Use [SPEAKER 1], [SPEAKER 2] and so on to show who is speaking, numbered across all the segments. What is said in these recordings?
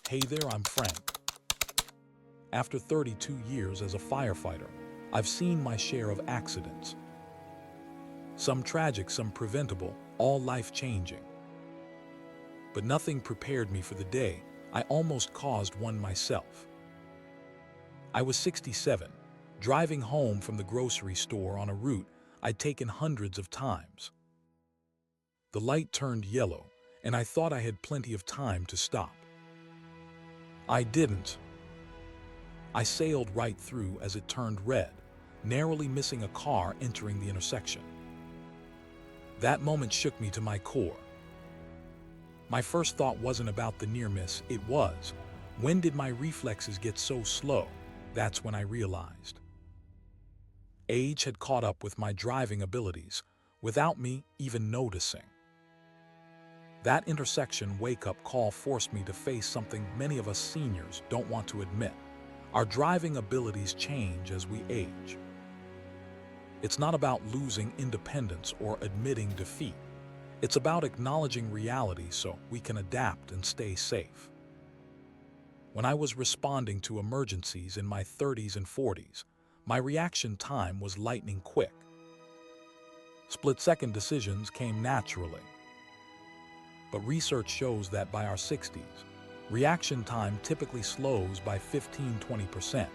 [SPEAKER 1] Hey there, I'm Frank. After 32 years as a firefighter, I've seen my share of accidents. Some tragic, some preventable, all life-changing. But nothing prepared me for the day I almost caused one myself. I was 67, driving home from the grocery store on a route I'd taken hundreds of times. The light turned yellow, and I thought I had plenty of time to stop. I didn't. I sailed right through as it turned red, narrowly missing a car entering the intersection. That moment shook me to my core. My first thought wasn't about the near miss, it was, when did my reflexes get so slow? That's when I realized. Age had caught up with my driving abilities, without me even noticing. That intersection wake-up call forced me to face something many of us seniors don't want to admit. Our driving abilities change as we age. It's not about losing independence or admitting defeat. It's about acknowledging reality so we can adapt and stay safe. When I was responding to emergencies in my 30s and 40s, my reaction time was lightning quick. Split-second decisions came naturally. But research shows that by our 60s, reaction time typically slows by 15–20%.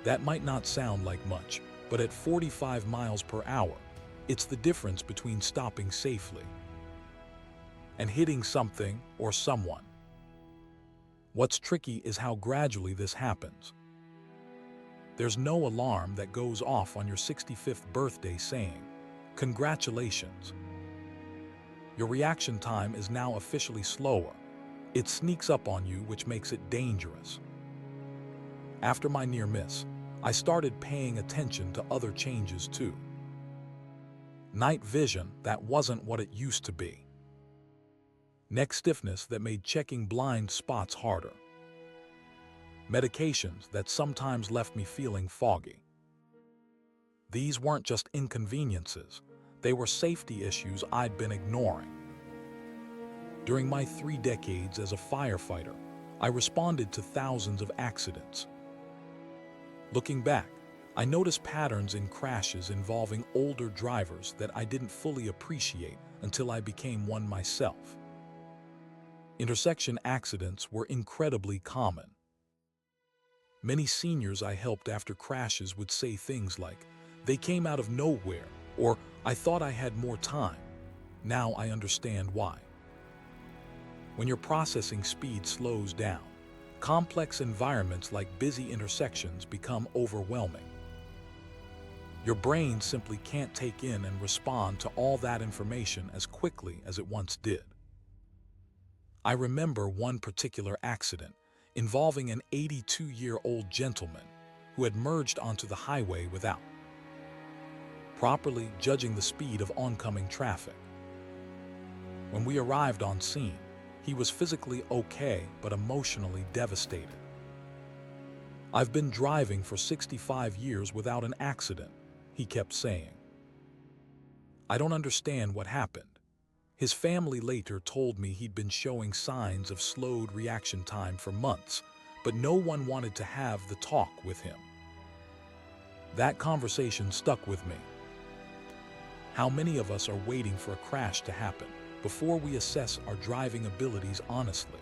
[SPEAKER 1] That might not sound like much, but at 45 miles per hour, it's the difference between stopping safely and hitting something or someone. What's tricky is how gradually this happens. There's no alarm that goes off on your 65th birthday saying, "Congratulations." Your reaction time is now officially slower. It sneaks up on you, which makes it dangerous. After my near miss, I started paying attention to other changes too. Night vision that wasn't what it used to be. Neck stiffness that made checking blind spots harder. Medications that sometimes left me feeling foggy. These weren't just inconveniences, they were safety issues I'd been ignoring. During my 3 decades as a firefighter, I responded to thousands of accidents. Looking back, I noticed patterns in crashes involving older drivers that I didn't fully appreciate until I became one myself. Intersection accidents were incredibly common. Many seniors I helped after crashes would say things like, "They came out of nowhere," or "I thought I had more time. Now I understand why." When your processing speed slows down, complex environments like busy intersections become overwhelming. Your brain simply can't take in and respond to all that information as quickly as it once did. I remember one particular accident involving an 82-year-old gentleman who had merged onto the highway without properly judging the speed of oncoming traffic. When we arrived on scene, he was physically okay but emotionally devastated. "I've been driving for 65 years without an accident," he kept saying. "I don't understand what happened." His family later told me he'd been showing signs of slowed reaction time for months, but no one wanted to have the talk with him. That conversation stuck with me. How many of us are waiting for a crash to happen before we assess our driving abilities honestly?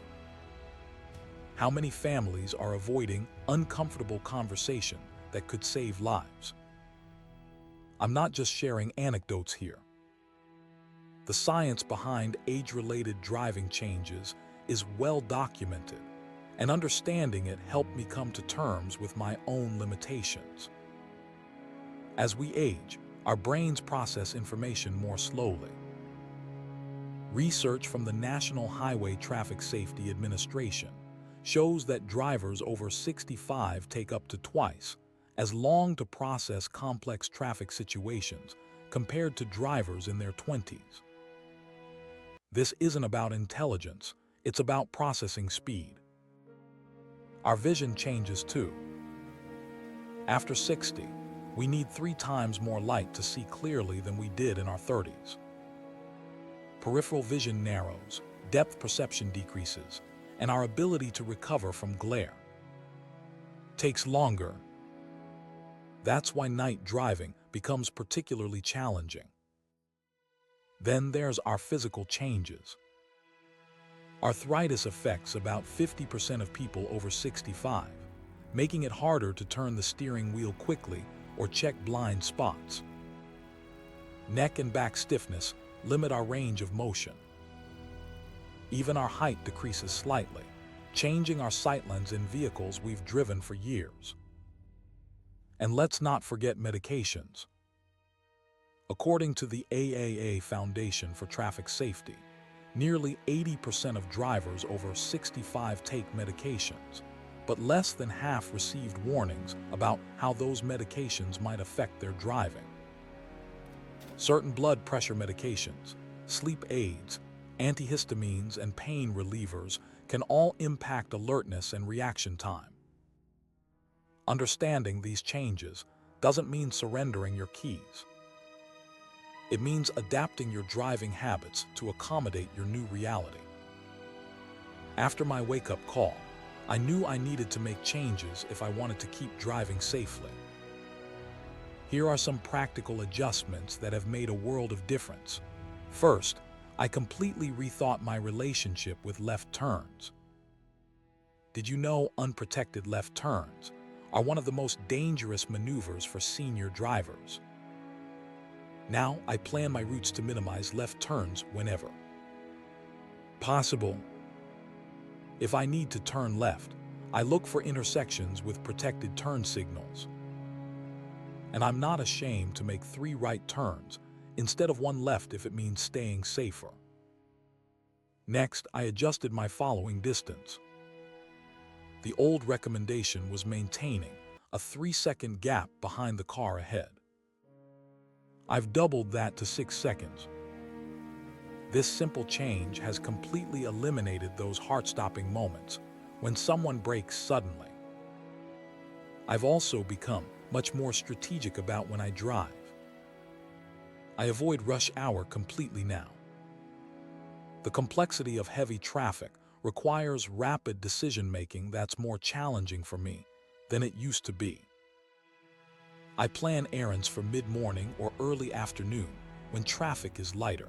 [SPEAKER 1] How many families are avoiding uncomfortable conversation that could save lives? I'm not just sharing anecdotes here. The science behind age-related driving changes is well documented, and understanding it helped me come to terms with my own limitations. As we age, our brains process information more slowly. Research from the National Highway Traffic Safety Administration shows that drivers over 65 take up to twice as long to process complex traffic situations compared to drivers in their 20s. This isn't about intelligence, it's about processing speed. Our vision changes too. After 60, we need 3 times more light to see clearly than we did in our 30s. Peripheral vision narrows, depth perception decreases, and our ability to recover from glare takes longer. That's why night driving becomes particularly challenging. Then there's our physical changes. Arthritis affects about 50% of people over 65, making it harder to turn the steering wheel quickly or check blind spots. Neck and back stiffness limit our range of motion. Even our height decreases slightly, changing our sightlines in vehicles we've driven for years. And let's not forget medications. According to the AAA Foundation for Traffic Safety, nearly 80% of drivers over 65 take medications, but less than half received warnings about how those medications might affect their driving. Certain blood pressure medications, sleep aids, antihistamines, and pain relievers can all impact alertness and reaction time. Understanding these changes doesn't mean surrendering your keys. It means adapting your driving habits to accommodate your new reality. After my wake-up call, I knew I needed to make changes if I wanted to keep driving safely. Here are some practical adjustments that have made a world of difference. First, I completely rethought my relationship with left turns. Did you know unprotected left turns are one of the most dangerous maneuvers for senior drivers? Now I plan my routes to minimize left turns whenever possible. If I need to turn left, I look for intersections with protected turn signals. And I'm not ashamed to make 3 right turns instead of 1 left if it means staying safer. Next, I adjusted my following distance. The old recommendation was maintaining a 3-second gap behind the car ahead. I've doubled that to 6 seconds. This simple change has completely eliminated those heart-stopping moments when someone brakes suddenly. I've also become much more strategic about when I drive. I avoid rush hour completely now. The complexity of heavy traffic requires rapid decision-making that's more challenging for me than it used to be. I plan errands for mid-morning or early afternoon when traffic is lighter.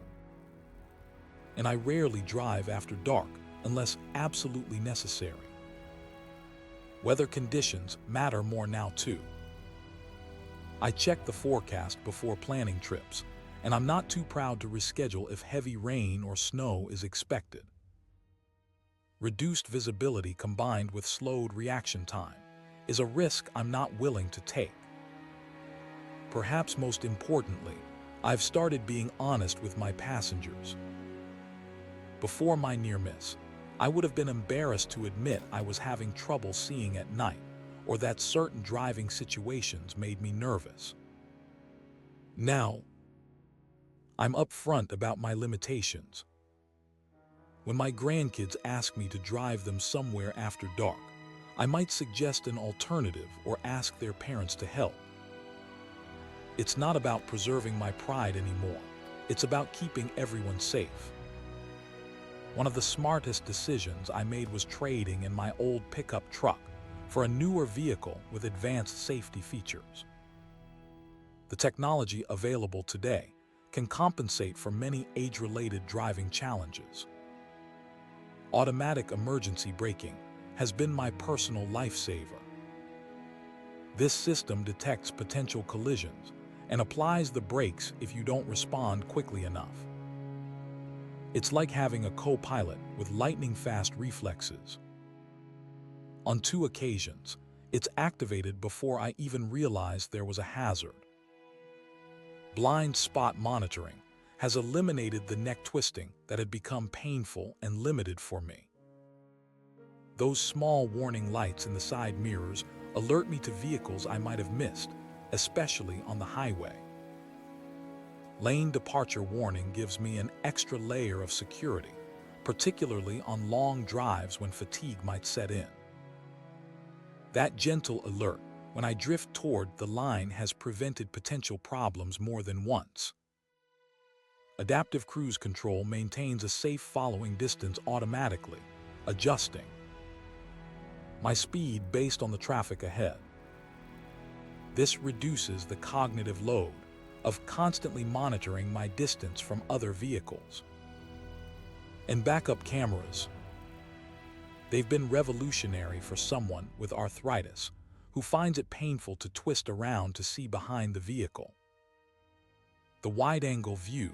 [SPEAKER 1] And I rarely drive after dark unless absolutely necessary. Weather conditions matter more now too. I check the forecast before planning trips, and I'm not too proud to reschedule if heavy rain or snow is expected. Reduced visibility combined with slowed reaction time is a risk I'm not willing to take. Perhaps most importantly, I've started being honest with my passengers. Before my near miss, I would have been embarrassed to admit I was having trouble seeing at night or that certain driving situations made me nervous. Now, I'm upfront about my limitations. When my grandkids ask me to drive them somewhere after dark, I might suggest an alternative or ask their parents to help. It's not about preserving my pride anymore. It's about keeping everyone safe. One of the smartest decisions I made was trading in my old pickup truck for a newer vehicle with advanced safety features. The technology available today can compensate for many age-related driving challenges. Automatic emergency braking has been my personal lifesaver. This system detects potential collisions and applies the brakes if you don't respond quickly enough. It's like having a co-pilot with lightning-fast reflexes. On 2 occasions, it's activated before I even realized there was a hazard. Blind spot monitoring has eliminated the neck twisting that had become painful and limited for me. Those small warning lights in the side mirrors alert me to vehicles I might have missed, especially on the highway. Lane departure warning gives me an extra layer of security, particularly on long drives when fatigue might set in. That gentle alert when I drift toward the line has prevented potential problems more than once. Adaptive cruise control maintains a safe following distance automatically, adjusting my speed based on the traffic ahead. This reduces the cognitive load of constantly monitoring my distance from other vehicles. And backup cameras. They've been revolutionary for someone with arthritis who finds it painful to twist around to see behind the vehicle. The wide-angle view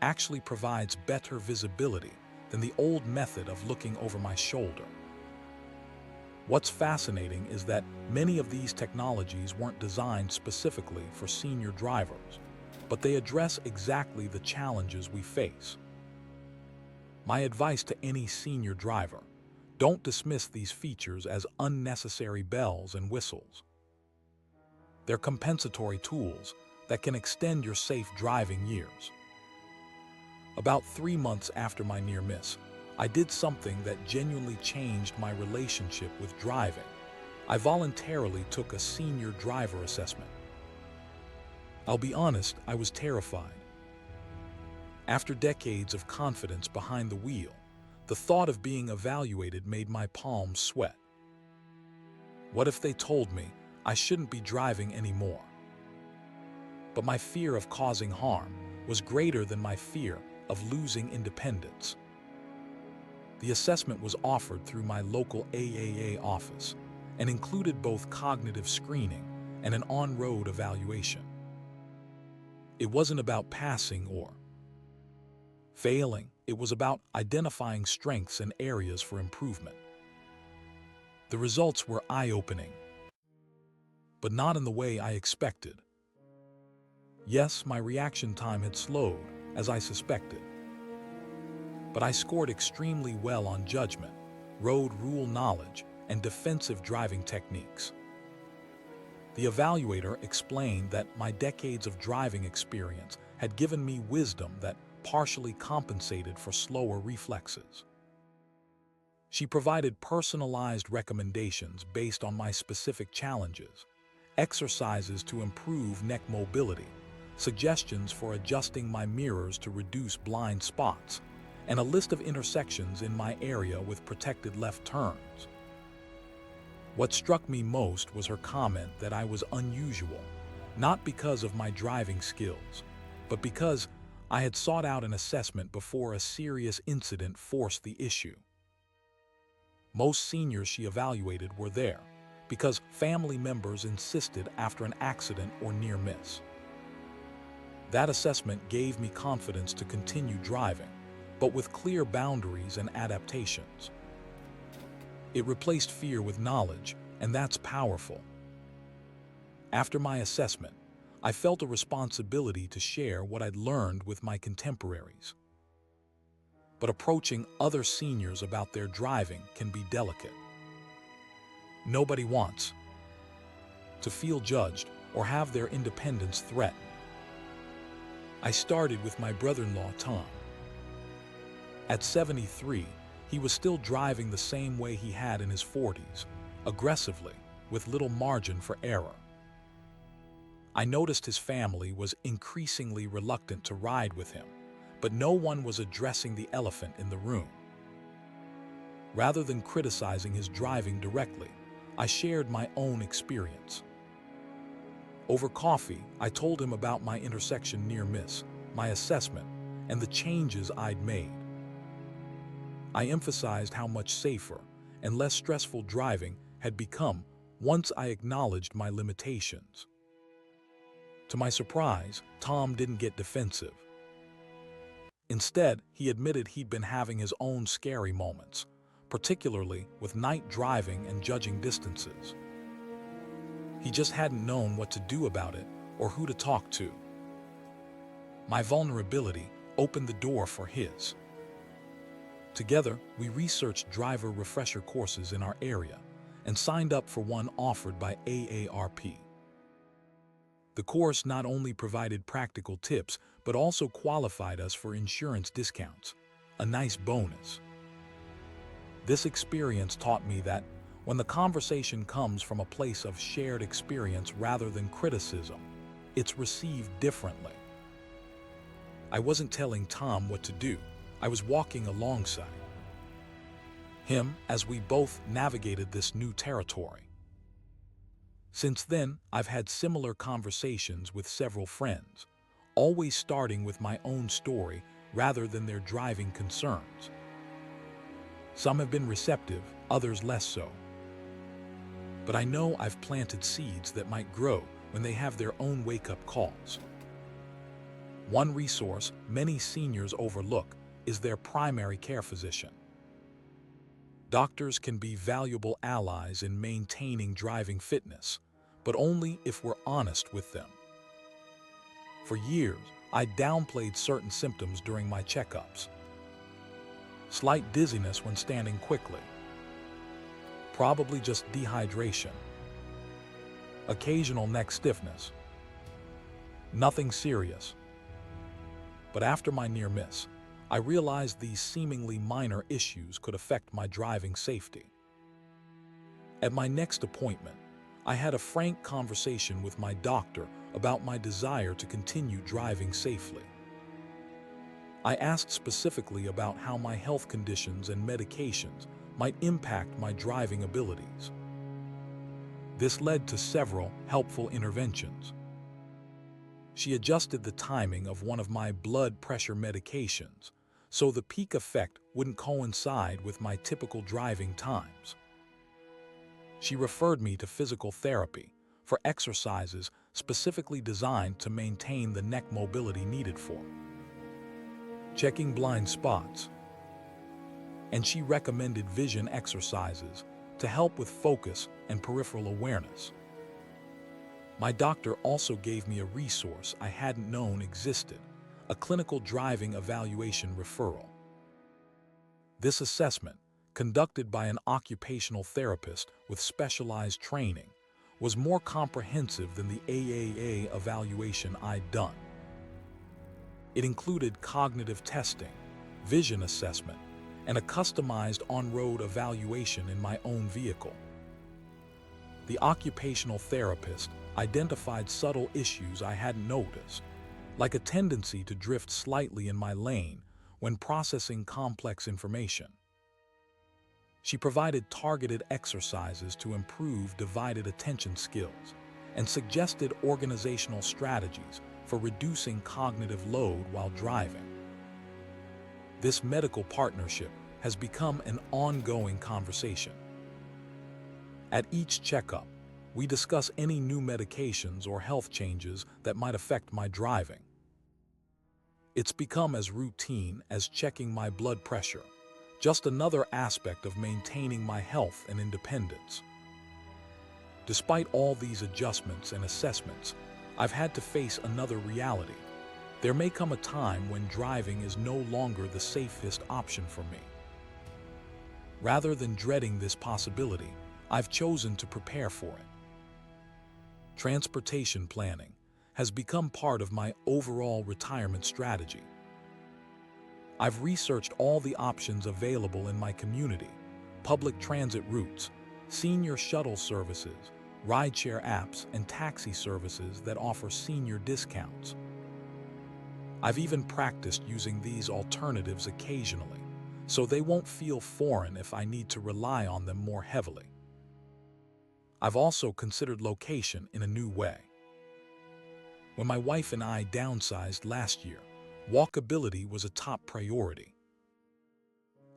[SPEAKER 1] actually provides better visibility than the old method of looking over my shoulder. What's fascinating is that many of these technologies weren't designed specifically for senior drivers, but they address exactly the challenges we face. My advice to any senior driver: don't dismiss these features as unnecessary bells and whistles. They're compensatory tools that can extend your safe driving years. About 3 months after my near miss, I did something that genuinely changed my relationship with driving. I voluntarily took a senior driver assessment. I'll be honest, I was terrified. After decades of confidence behind the wheel, the thought of being evaluated made my palms sweat. What if they told me I shouldn't be driving anymore? But my fear of causing harm was greater than my fear of losing independence. The assessment was offered through my local AAA office and included both cognitive screening and an on-road evaluation. It wasn't about passing or failing. It was about identifying strengths and areas for improvement. The results were eye-opening, but not in the way I expected. Yes, my reaction time had slowed, as I suspected. But I scored extremely well on judgment, road rule knowledge, and defensive driving techniques. The evaluator explained that my decades of driving experience had given me wisdom that partially compensated for slower reflexes. She provided personalized recommendations based on my specific challenges, exercises to improve neck mobility, suggestions for adjusting my mirrors to reduce blind spots, and a list of intersections in my area with protected left turns. What struck me most was her comment that I was unusual, not because of my driving skills, but because I had sought out an assessment before a serious incident forced the issue. Most seniors she evaluated were there because family members insisted after an accident or near miss. That assessment gave me confidence to continue driving, but with clear boundaries and adaptations. It replaced fear with knowledge, and that's powerful. After my assessment, I felt a responsibility to share what I'd learned with my contemporaries. But approaching other seniors about their driving can be delicate. Nobody wants to feel judged or have their independence threatened. I started with my brother-in-law, Tom. At 73, he was still driving the same way he had in his 40s, aggressively, with little margin for error. I noticed his family was increasingly reluctant to ride with him, but no one was addressing the elephant in the room. Rather than criticizing his driving directly, I shared my own experience. Over coffee, I told him about my intersection near miss, my assessment, and the changes I'd made. I emphasized how much safer and less stressful driving had become once I acknowledged my limitations. To my surprise, Tom didn't get defensive. Instead, he admitted he'd been having his own scary moments, particularly with night driving and judging distances. He just hadn't known what to do about it or who to talk to. My vulnerability opened the door for his. Together, we researched driver refresher courses in our area and signed up for one offered by AARP. The course not only provided practical tips, but also qualified us for insurance discounts, a nice bonus. This experience taught me that when the conversation comes from a place of shared experience rather than criticism, it's received differently. I wasn't telling Tom what to do. I was walking alongside him as we both navigated this new territory. Since then, I've had similar conversations with several friends, always starting with my own story rather than their driving concerns. Some have been receptive, others less so. But I know I've planted seeds that might grow when they have their own wake-up calls. One resource many seniors overlook is their primary care physician. Doctors can be valuable allies in maintaining driving fitness, but only if we're honest with them. For years, I downplayed certain symptoms during my checkups. Slight dizziness when standing quickly. Probably just dehydration. Occasional neck stiffness. Nothing serious. But after my near miss, I realized these seemingly minor issues could affect my driving safety. At my next appointment, I had a frank conversation with my doctor about my desire to continue driving safely. I asked specifically about how my health conditions and medications might impact my driving abilities. This led to several helpful interventions. She adjusted the timing of one of my blood pressure medications so the peak effect wouldn't coincide with my typical driving times. She referred me to physical therapy for exercises specifically designed to maintain the neck mobility needed for checking blind spots. And she recommended vision exercises to help with focus and peripheral awareness. My doctor also gave me a resource I hadn't known existed, a clinical driving evaluation referral. This assessment, conducted by an occupational therapist with specialized training, was more comprehensive than the AAA evaluation I'd done. It included cognitive testing, vision assessment, and a customized on-road evaluation in my own vehicle. The occupational therapist identified subtle issues I hadn't noticed, like a tendency to drift slightly in my lane when processing complex information. She provided targeted exercises to improve divided attention skills and suggested organizational strategies for reducing cognitive load while driving. This medical partnership has become an ongoing conversation. At each checkup, we discuss any new medications or health changes that might affect my driving. It's become as routine as checking my blood pressure, just another aspect of maintaining my health and independence. Despite all these adjustments and assessments, I've had to face another reality. There may come a time when driving is no longer the safest option for me. Rather than dreading this possibility, I've chosen to prepare for it. Transportation planning has become part of my overall retirement strategy. I've researched all the options available in my community: public transit routes, senior shuttle services, rideshare apps, and taxi services that offer senior discounts. I've even practiced using these alternatives occasionally, so they won't feel foreign if I need to rely on them more heavily. I've also considered location in a new way. When my wife and I downsized last year, walkability was a top priority.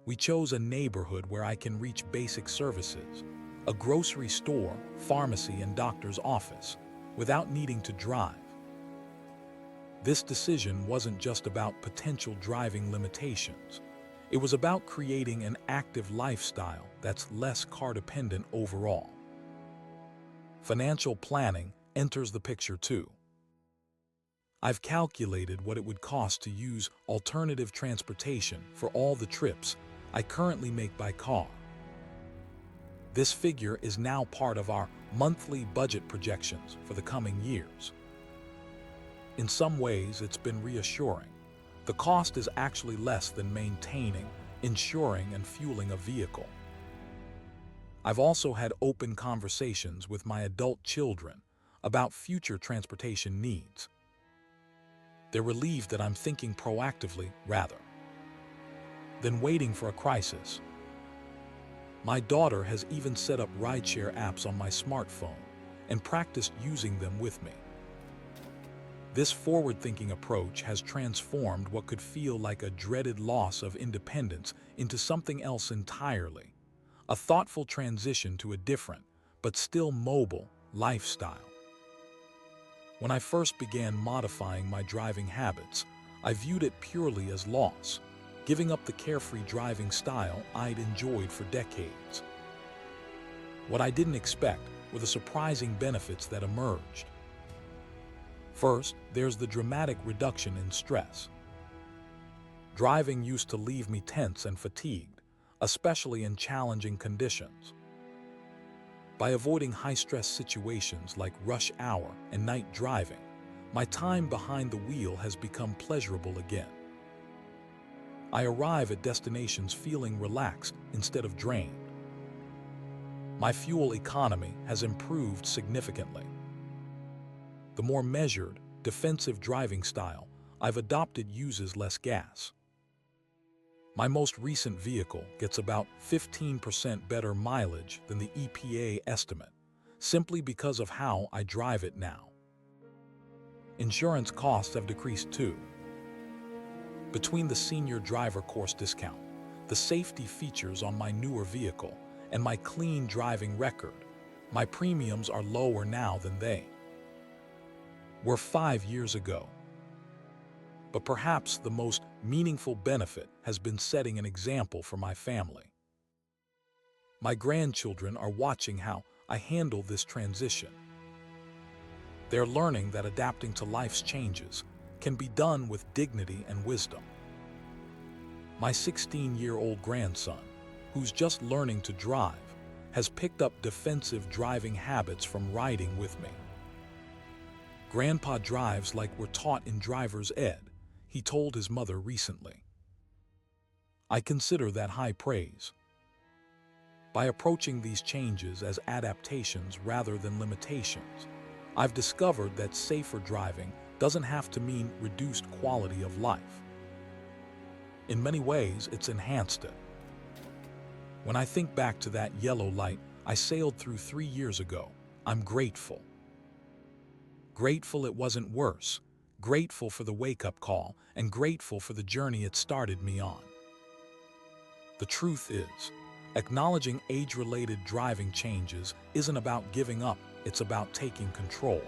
[SPEAKER 1] We chose a neighborhood where I can reach basic services, a grocery store, pharmacy, and doctor's office, without needing to drive. This decision wasn't just about potential driving limitations. It was about creating an active lifestyle that's less car-dependent overall. Financial planning enters the picture too. I've calculated what it would cost to use alternative transportation for all the trips I currently make by car. This figure is now part of our monthly budget projections for the coming years. In some ways, it's been reassuring. The cost is actually less than maintaining, insuring, and fueling a vehicle. I've also had open conversations with my adult children about future transportation needs. They're relieved that I'm thinking proactively rather than waiting for a crisis. My daughter has even set up rideshare apps on my smartphone and practiced using them with me. This forward-thinking approach has transformed what could feel like a dreaded loss of independence into something else entirely, a thoughtful transition to a different, but still mobile, lifestyle. When I first began modifying my driving habits, I viewed it purely as loss, giving up the carefree driving style I'd enjoyed for decades. What I didn't expect were the surprising benefits that emerged. First, there's the dramatic reduction in stress. Driving used to leave me tense and fatigued, especially in challenging conditions. By avoiding high-stress situations like rush hour and night driving, my time behind the wheel has become pleasurable again. I arrive at destinations feeling relaxed instead of drained. My fuel economy has improved significantly. The more measured, defensive driving style I've adopted uses less gas. My most recent vehicle gets about 15% better mileage than the EPA estimate, simply because of how I drive it now. Insurance costs have decreased too. Between the senior driver course discount, the safety features on my newer vehicle, and my clean driving record, my premiums are lower now than they were 5 years ago. But perhaps the most meaningful benefit has been setting an example for my family. My grandchildren are watching how I handle this transition. They're learning that adapting to life's changes can be done with dignity and wisdom. My 16-year-old grandson, who's just learning to drive, has picked up defensive driving habits from riding with me. "Grandpa drives like we're taught in driver's ed," he told his mother recently. I consider that high praise. By approaching these changes as adaptations rather than limitations, I've discovered that safer driving doesn't have to mean reduced quality of life. In many ways, it's enhanced it. When I think back to that yellow light I sailed through 3 years ago, I'm grateful. Grateful it wasn't worse, grateful for the wake-up call, and grateful for the journey it started me on. The truth is, acknowledging age-related driving changes isn't about giving up, it's about taking control.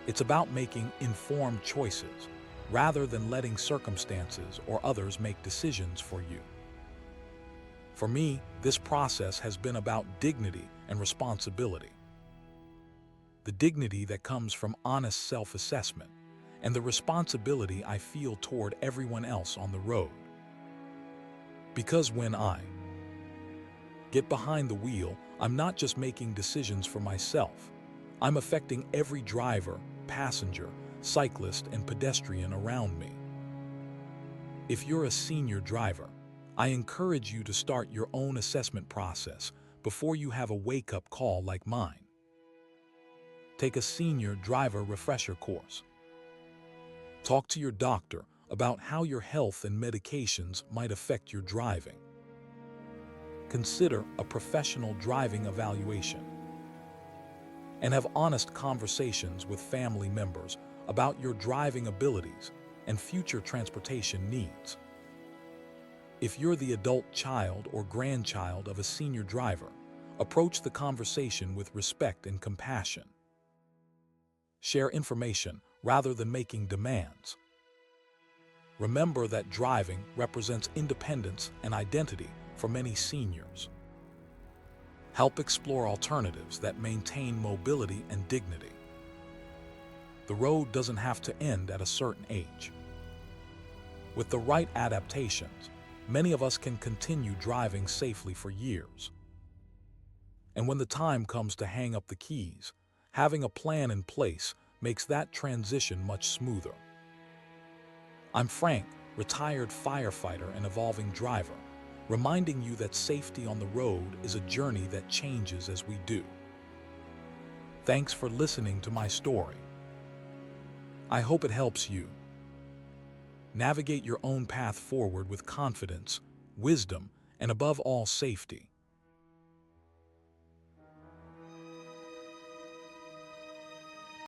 [SPEAKER 1] It's about making informed choices, rather than letting circumstances or others make decisions for you. For me, this process has been about dignity and responsibility. The dignity that comes from honest self-assessment, and the responsibility I feel toward everyone else on the road. Because when I get behind the wheel, I'm not just making decisions for myself. I'm affecting every driver, passenger, cyclist, and pedestrian around me. If you're a senior driver, I encourage you to start your own assessment process before you have a wake-up call like mine. Take a senior driver refresher course. Talk to your doctor about how your health and medications might affect your driving. Consider a professional driving evaluation. And have honest conversations with family members about your driving abilities and future transportation needs. If you're the adult child or grandchild of a senior driver, approach the conversation with respect and compassion. Share information rather than making demands. Remember that driving represents independence and identity for many seniors. Help explore alternatives that maintain mobility and dignity. The road doesn't have to end at a certain age. With the right adaptations, many of us can continue driving safely for years. And when the time comes to hang up the keys, having a plan in place makes that transition much smoother. I'm Frank, retired firefighter and evolving driver, reminding you that safety on the road is a journey that changes as we do. Thanks for listening to my story. I hope it helps you navigate your own path forward with confidence, wisdom, and above all, safety.